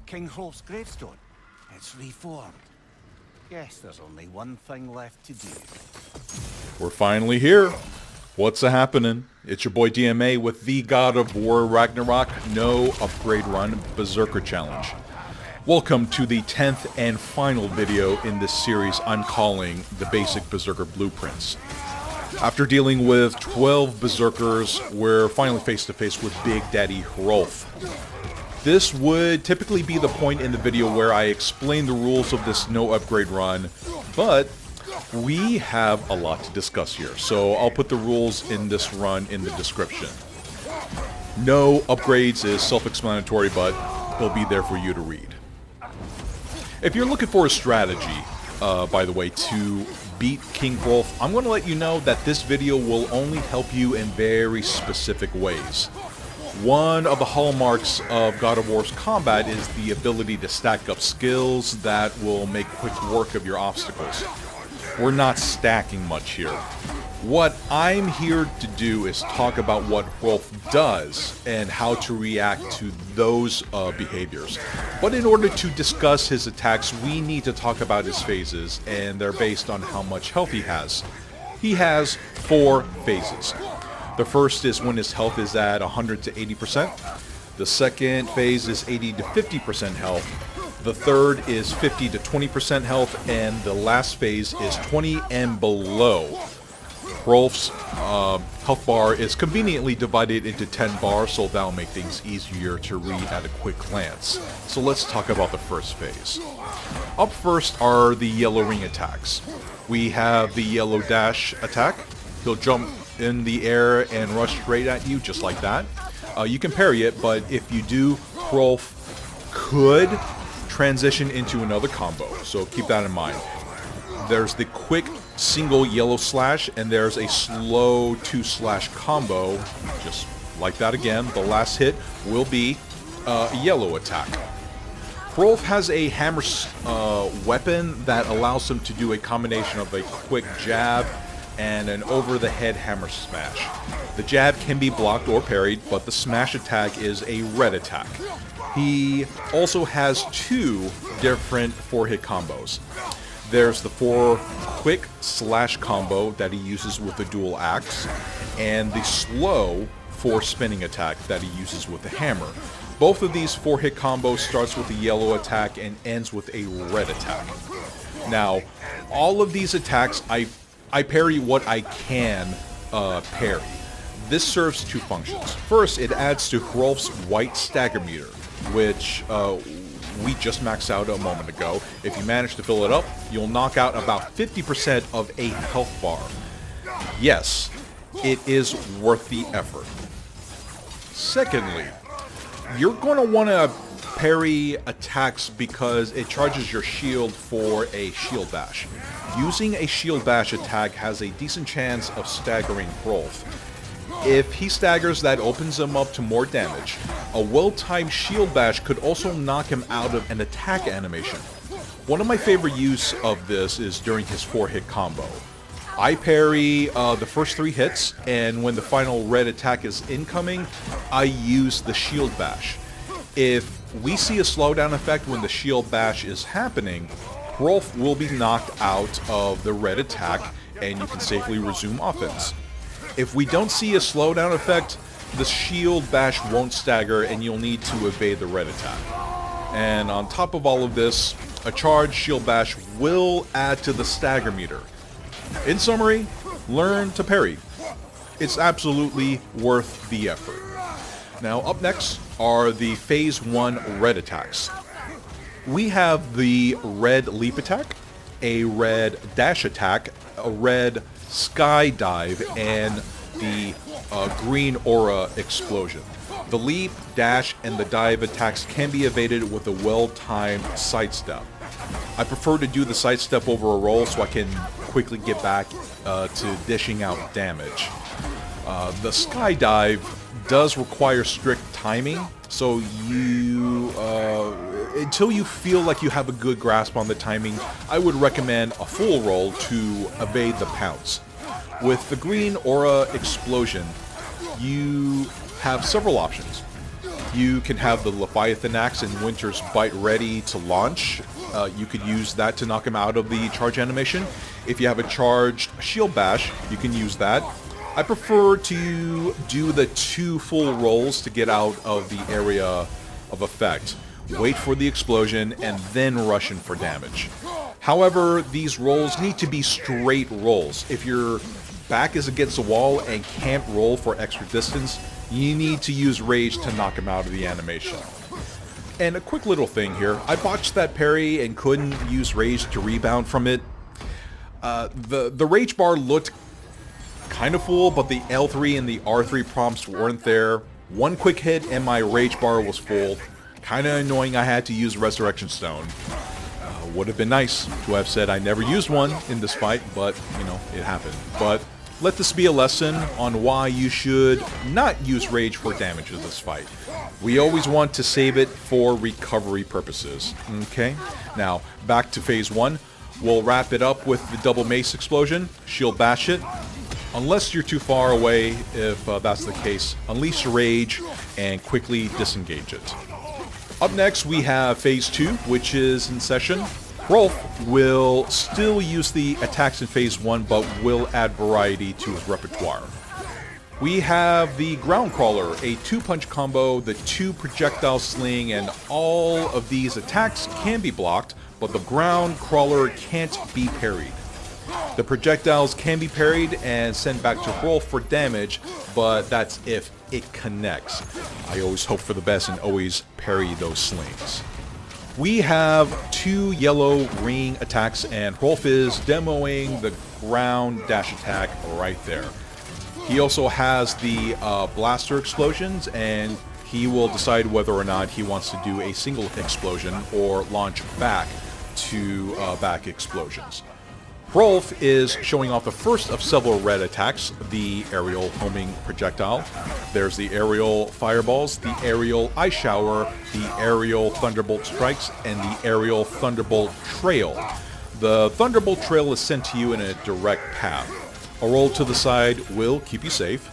King Hrolf's gravestone. It's reformed. Guess there's only one thing left to do. We're finally here. What's a-happening? It's your boy DMA with the God of War Ragnarok No Upgrade Run Berserker Challenge. Welcome to the 10th and final video in this series I'm calling the Basic Berserker Blueprints. After dealing with 12 Berserkers, we're finally face to face with Big Daddy Hrolf. This would typically be the point in the video where I explain the rules of this no upgrade run, but we have a lot to discuss here, so I'll put the rules in this run in the description. No upgrades is self-explanatory, but it'll be there for you to read. If you're looking for a strategy, by the way, to beat King Hrolf, I'm going to let you know that this video will only help you in very specific ways. One of the hallmarks of God of War's combat is the ability to stack up skills that will make quick work of your obstacles. We're not stacking much here. What I'm here to do is talk about what Hrolf does and how to react to those behaviors. But in order to discuss his attacks, we need to talk about his phases, and they're based on how much health he has. He has 4 phases. The first is when his health is at 100 to 80%. The second phase is 80 to 50% health. The third is 50 to 20% health, and the last phase is 20 and below. Hrolf's health bar is conveniently divided into 10 bars, so that'll make things easier to read at a quick glance. So let's talk about the first phase. Up first are the yellow ring attacks. We have the yellow dash attack. He'll jump in the air and rush straight at you just like that. You can parry it, but if you do, Hrolf could transition into another combo, so keep that in mind. There's the quick single yellow slash, and there's a slow 2-slash combo, just like that again. The last hit will be a yellow attack. Hrolf has a hammer weapon that allows him to do a combination of a quick jab and an over-the-head hammer smash. The jab can be blocked or parried, but the smash attack is a red attack. He also has 2 different 4-hit combos. There's the 4 quick slash combo that he uses with the dual axe, and the slow 4 spinning attack that he uses with the hammer. Both of these 4-hit combos starts with a yellow attack and ends with a red attack. Now, all of these attacks, I parry what I can parry. This serves 2 functions. First, it adds to Hrolf's white stagger meter, which we just maxed out a moment ago. If you manage to fill it up, you'll knock out about 50% of a health bar. Yes, it is worth the effort. Secondly, you're going to want to parry attacks because it charges your shield for a shield bash. Using a shield bash attack has a decent chance of staggering Hrolf. If he staggers, that opens him up to more damage. A well-timed shield bash could also knock him out of an attack animation. One of my favorite use of this is during his 4-hit combo. I parry the first 3 hits, and when the final red attack is incoming, I use the shield bash. If we see a slowdown effect when the shield bash is happening, Hrolf will be knocked out of the red attack, and you can safely resume offense. If we don't see a slowdown effect, the shield bash won't stagger, and you'll need to evade the red attack. And on top of all of this, a charged shield bash will add to the stagger meter. In summary, learn to parry. It's absolutely worth the effort. Now, up next are the Phase 1 red attacks. We have the red leap attack, a red dash attack, a red skydive, and the green aura explosion. The leap, dash, and the dive attacks can be evaded with a well-timed sidestep. I prefer to do the sidestep over a roll so I can quickly get back to dishing out damage. The skydive does require strict timing, so you until you feel like you have a good grasp on the timing, I would recommend a full roll to evade the pounce. With the green aura explosion, you have several options. You can have the Leviathan Axe and Winter's Bite ready to launch. You could use that to knock him out of the charge animation. If you have a charged Shield Bash, you can use that. I prefer to do the 2 full rolls to get out of the area of effect. Wait for the explosion, and then rush in for damage. However, these rolls need to be straight rolls. If your back is against the wall and can't roll for extra distance, you need to use Rage to knock him out of the animation. And a quick little thing here, I botched that parry and couldn't use Rage to rebound from it. The Rage bar looked kind of full, but the L3 and the R3 prompts weren't there. One quick hit and my Rage bar was full. Kind of annoying I had to use Resurrection Stone. Would have been nice to have said I never used one in this fight, but, you know, it happened. But let this be a lesson on why you should not use Rage for damage in this fight. We always want to save it for recovery purposes. Okay? Now, back to phase 1. We'll wrap it up with the double mace explosion. Shield bash it. Unless you're too far away, if that's the case, unleash your Rage and quickly disengage it. Up next, we have Phase 2, which is in session. Hrolf will still use the attacks in Phase 1, but will add variety to his repertoire. We have the Ground Crawler, a 2-punch combo, the 2 projectile sling, and all of these attacks can be blocked, but the Ground Crawler can't be parried. The projectiles can be parried and sent back to Hrolf for damage, but that's if it connects. I always hope for the best and always parry those slings. We have 2 yellow ring attacks, and Hrolf is demoing the ground dash attack right there. He also has the blaster explosions, and he will decide whether or not he wants to do a single explosion or launch back to back explosions. Hrolf is showing off the first of several red attacks, the aerial homing projectile. There's the aerial fireballs, the aerial ice shower, the aerial thunderbolt strikes, and the aerial thunderbolt trail. The thunderbolt trail is sent to you in a direct path. A roll to the side will keep you safe.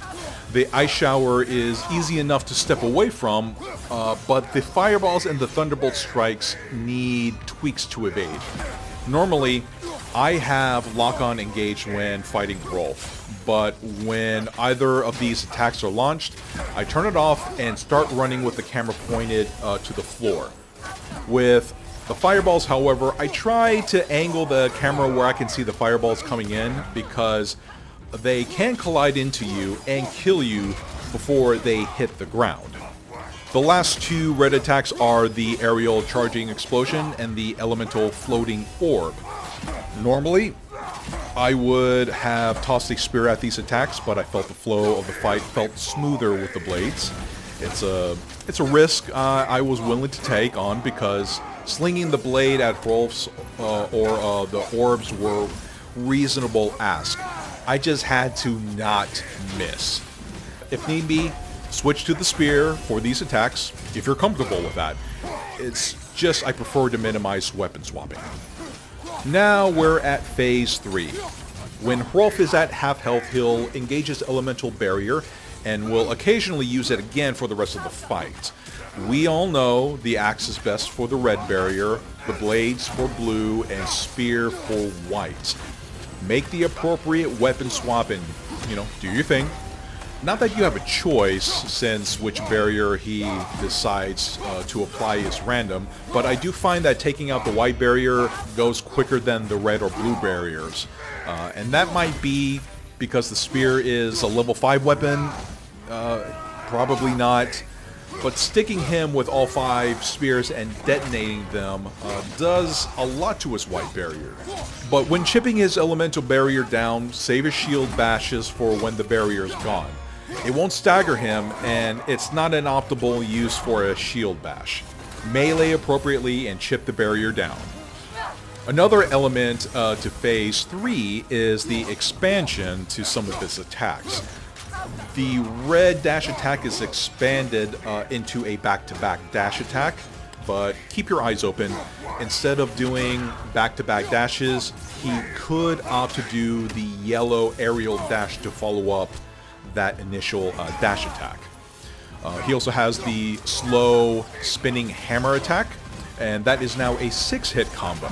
The ice shower is easy enough to step away from, but the fireballs and the thunderbolt strikes need tweaks to evade. Normally, I have lock-on engaged when fighting Hrolf, but when either of these attacks are launched, I turn it off and start running with the camera pointed to the floor. With the fireballs, however, I try to angle the camera where I can see the fireballs coming in, because they can collide into you and kill you before they hit the ground. The last 2 red attacks are the aerial charging explosion and the elemental floating orb. Normally, I would have tossed a spear at these attacks, but I felt the flow of the fight felt smoother with the blades. It's a risk I was willing to take on, because slinging the blade at Hrolf's or the orbs were reasonable ask. I just had to not miss. If need be, switch to the spear for these attacks, if you're comfortable with that. It's just I prefer to minimize weapon swapping. Now we're at Phase 3. When Hrolf is at half health, he'll engage his elemental barrier and will occasionally use it again for the rest of the fight. We all know the axe is best for the red barrier, the blades for blue, and spear for white. Make the appropriate weapon swap and, do your thing. Not that you have a choice, since which barrier he decides to apply is random, but I do find that taking out the white barrier goes quicker than the red or blue barriers. And that might be because the spear is a level 5 weapon, probably not. But sticking him with all 5 spears and detonating them does a lot to his white barrier. But when chipping his elemental barrier down, save his shield bashes for when the barrier is gone. It won't stagger him, and it's not an optimal use for a shield bash. Melee appropriately and chip the barrier down. Another element to Phase 3 is the expansion to some of his attacks. The red dash attack is expanded into a back-to-back dash attack, but keep your eyes open. Instead of doing back-to-back dashes, he could opt to do the yellow aerial dash to follow up that initial dash attack. He also has the slow spinning hammer attack, and that is now a 6-hit combo.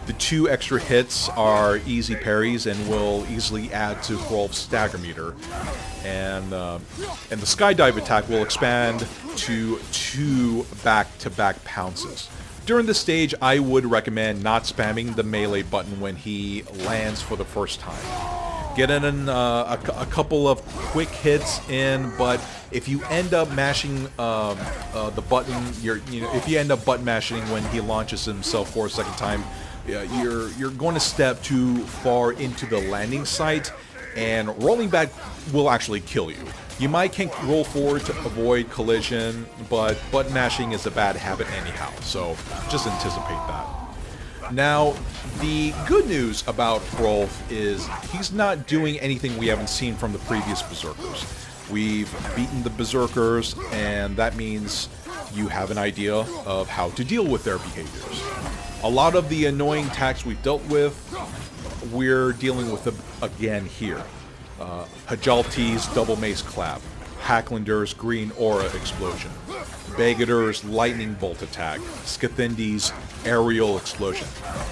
The 2 extra hits are easy parries and will easily add to Hrolf's stagger meter. And the skydive attack will expand to 2 back-to-back pounces. During this stage, I would recommend not spamming the melee button when he lands for the first time. Get in a couple of quick hits in, but if you end up mashing the button, if you end up button mashing when he launches himself for a second time, you're going to step too far into the landing site, and rolling back will actually kill you. You might can roll forward to avoid collision, but button mashing is a bad habit anyhow, so just anticipate that. Now, the good news about Hrolf is he's not doing anything we haven't seen from the previous Berserkers. We've beaten the Berserkers, and that means you have an idea of how to deal with their behaviors. A lot of the annoying attacks we've dealt with, we're dealing with them again here. Hajalti's double mace clap, Hacklander's green aura explosion, Begator's lightning bolt attack, Skathindi's aerial explosion.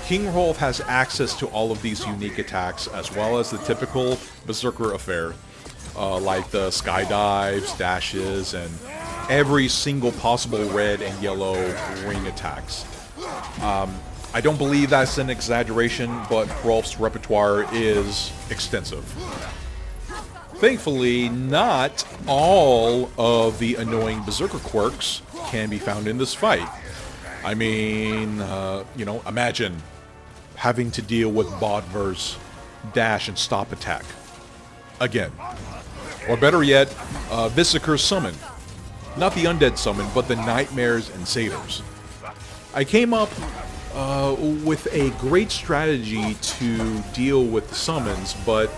King Hrolf has access to all of these unique attacks, as well as the typical Berserker affair, like the skydives, dashes, and every single possible red and yellow ring attacks. I don't believe that's an exaggeration, but Hrolf's repertoire is extensive. Thankfully, not all of the annoying Berserker quirks can be found in this fight. I mean, imagine having to deal with Bodver's dash and stop attack again. Or better yet, Berserker's summon. Not the undead summon, but the nightmares and satyrs. I came up with a great strategy to deal with the summons, but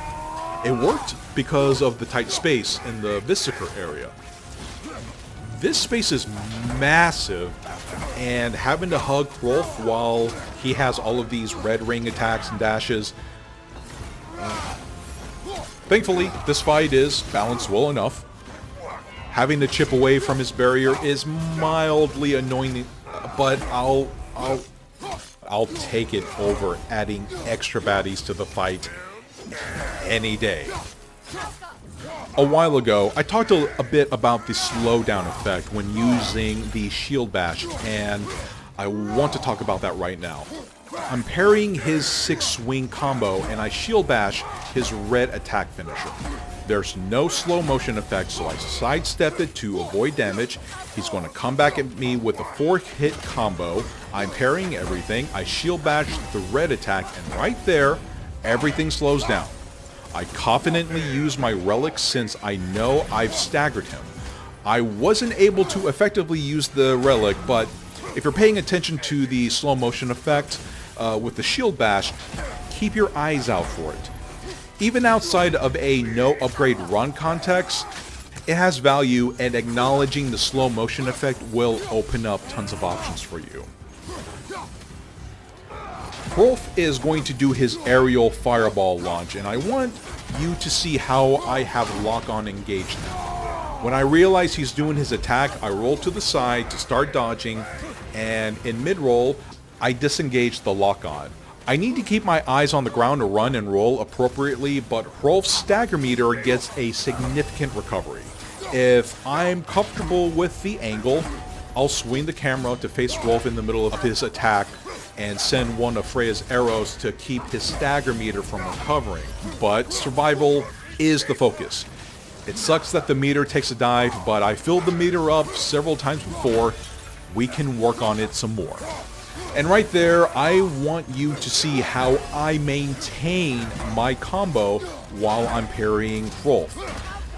it worked because of the tight space in the Berserker area. This space is massive, and having to hug Hrolf while he has all of these red ring attacks and dashes. Thankfully, this fight is balanced well enough. Having to chip away from his barrier is mildly annoying, but I'll take it over adding extra baddies to the fight any day. A while ago, I talked a bit about the slowdown effect when using the shield bash, and I want to talk about that right now. I'm parrying his 6-swing combo, and I shield bash his red attack finisher. There's no slow motion effect, so I sidestep it to avoid damage. He's going to come back at me with a 4-hit combo. I'm parrying everything. I shield bash the red attack, and right there, everything slows down. I confidently use my relics since I know I've staggered him. I wasn't able to effectively use the relic, but if you're paying attention to the slow motion effect with the shield bash, keep your eyes out for it. Even outside of a no upgrade run context, it has value, and acknowledging the slow motion effect will open up tons of options for you. Hrolf is going to do his aerial fireball launch, and I want you to see how I have lock-on engaged now. When I realize he's doing his attack, I roll to the side to start dodging, and in mid-roll, I disengage the lock-on. I need to keep my eyes on the ground to run and roll appropriately, but Hrolf's stagger meter gets a significant recovery. If I'm comfortable with the angle, I'll swing the camera to face Hrolf in the middle of his attack and send one of Freya's arrows to keep his stagger meter from recovering. But survival is the focus. It sucks that the meter takes a dive, but I filled the meter up several times before. We can work on it some more. And right there, I want you to see how I maintain my combo while I'm parrying Hrolf.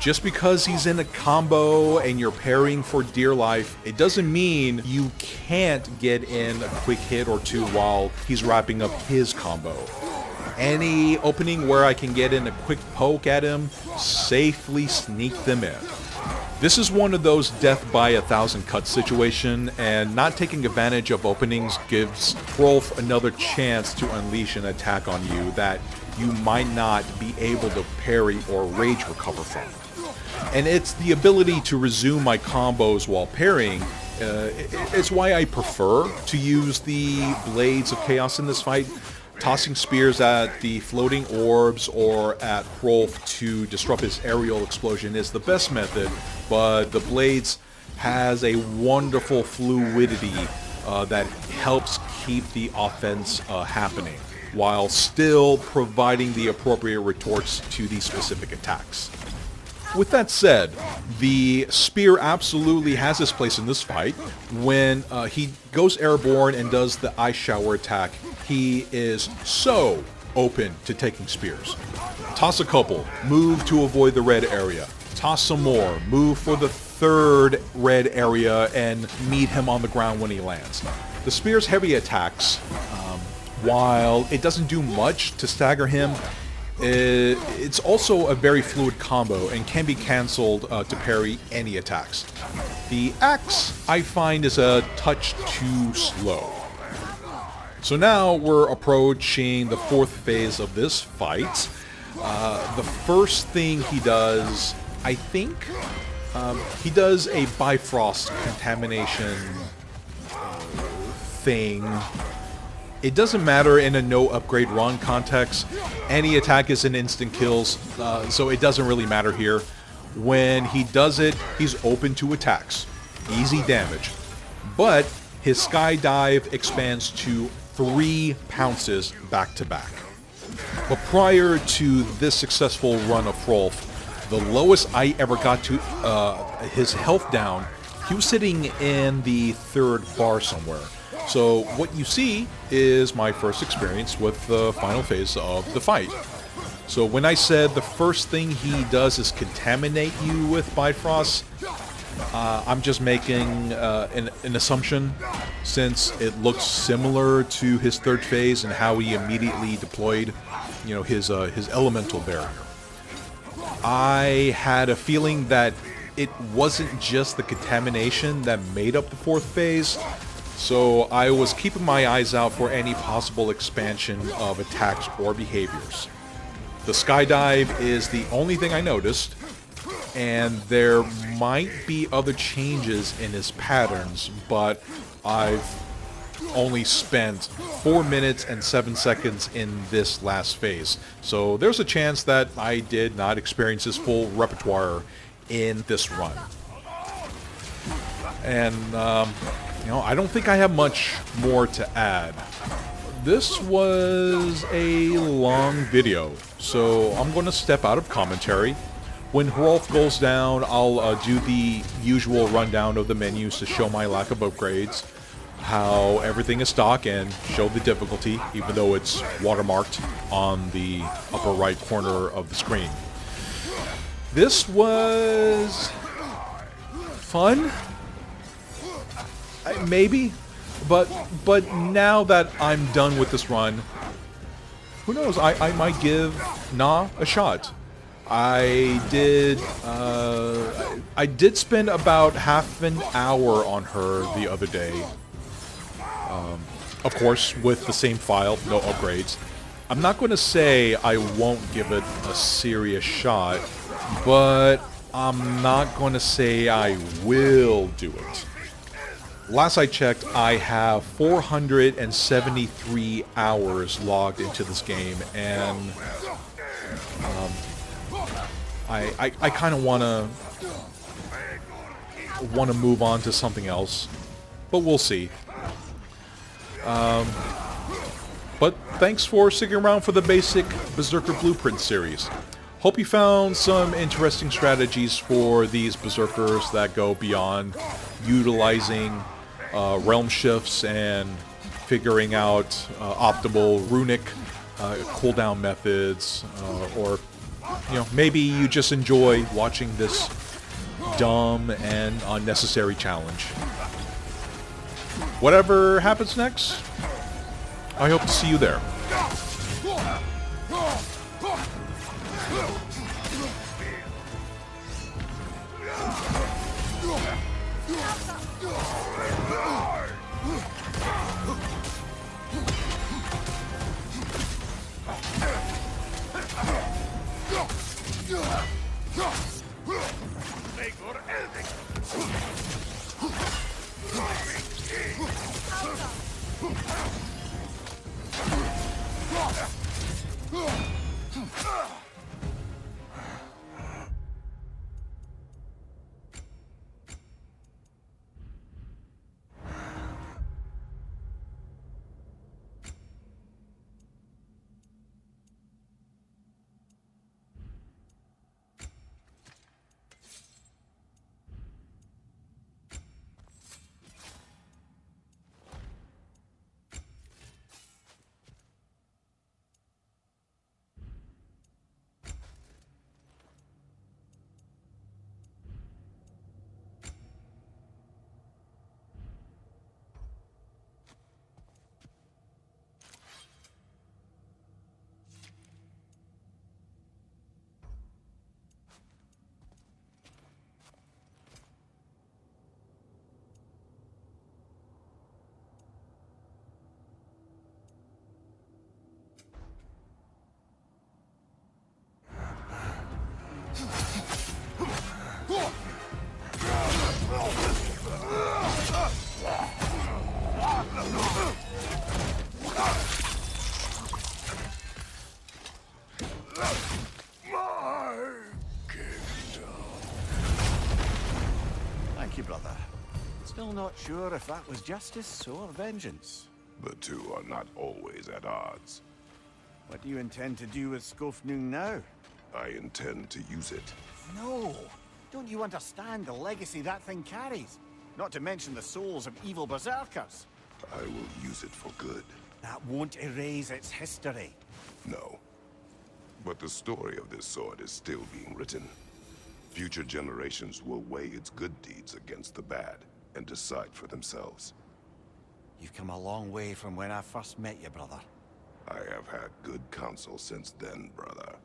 Just because he's in a combo and you're parrying for dear life, it doesn't mean you can't get in a quick hit or two while he's wrapping up his combo. Any opening where I can get in a quick poke at him, safely sneak them in. This is one of those death by 1,000 cuts situation, and not taking advantage of openings gives Hrolf another chance to unleash an attack on you that you might not be able to parry or rage recover from. And it's the ability to resume my combos while parrying. It's why I prefer to use the Blades of Chaos in this fight. Tossing spears at the floating orbs or at Hrolf to disrupt his aerial explosion is the best method, but the Blades has a wonderful fluidity that helps keep the offense happening, while still providing the appropriate retorts to these specific attacks. With that said, the spear absolutely has its place in this fight. When he goes airborne and does the ice shower attack, he is so open to taking spears. Toss a couple, move to avoid the red area. Toss some more, move for the third red area and meet him on the ground when he lands. The spear's heavy attacks, while it doesn't do much to stagger him, it's also a very fluid combo and can be cancelled to parry any attacks. The axe, I find, is a touch too slow. So now we're approaching the fourth phase of this fight. The first thing he does, I think, he does a Bifrost contamination thing. It doesn't matter in a no upgrade run context. Any attack is an instant kills, so it doesn't really matter here. When he does it, he's open to attacks. Easy damage. But his skydive expands to 3 pounces back to back. But prior to this successful run of Hrolf, the lowest I ever got to his health down, he was sitting in the 3rd bar somewhere. So what you see is my first experience with the final phase of the fight. So when I said the first thing he does is contaminate you with Bifrost, I'm just making an assumption, since it looks similar to his 3rd phase and how he immediately deployed, his elemental barrier. I had a feeling that it wasn't just the contamination that made up the 4th phase, so I was keeping my eyes out for any possible expansion of attacks or behaviors. The skydive is the only thing I noticed, and there might be other changes in his patterns, but I've only spent 4 minutes and 7 seconds in this last phase, so there's a chance that I did not experience his full repertoire in this run. And I don't think I have much more to add. This was a long video, so I'm going to step out of commentary. When Hrolf goes down, I'll do the usual rundown of the menus to show my lack of upgrades, how everything is stock, and show the difficulty, even though it's watermarked on the upper right corner of the screen. This was fun, maybe, but now that I'm done with this run, who knows, I might give Na a shot. I did spend about half an hour on her the other day. Of course, with the same file, no upgrades. I'm not going to say I won't give it a serious shot, but I'm not going to say I will do it. Last I checked, I have 473 hours logged into this game, and I kind of want to move on to something else, but we'll see. But thanks for sticking around for the Basic Berserker Blueprint series. Hope you found some interesting strategies for these Berserkers that go beyond utilizing realm shifts and figuring out optimal runic cooldown methods, or maybe you just enjoy watching this dumb and unnecessary challenge. Whatever happens next, I hope to see you there. Thank you, brother. Still not sure if that was justice or vengeance. The two are not always at odds. What do you intend to do with Skofnung now? I intend to use it. No! Don't you understand the legacy that thing carries? Not to mention the souls of evil berserkers. I will use it for good. That won't erase its history. No. But the story of this sword is still being written. Future generations will weigh its good deeds against the bad and decide for themselves. You've come a long way from when I first met you, brother. I have had good counsel since then, brother.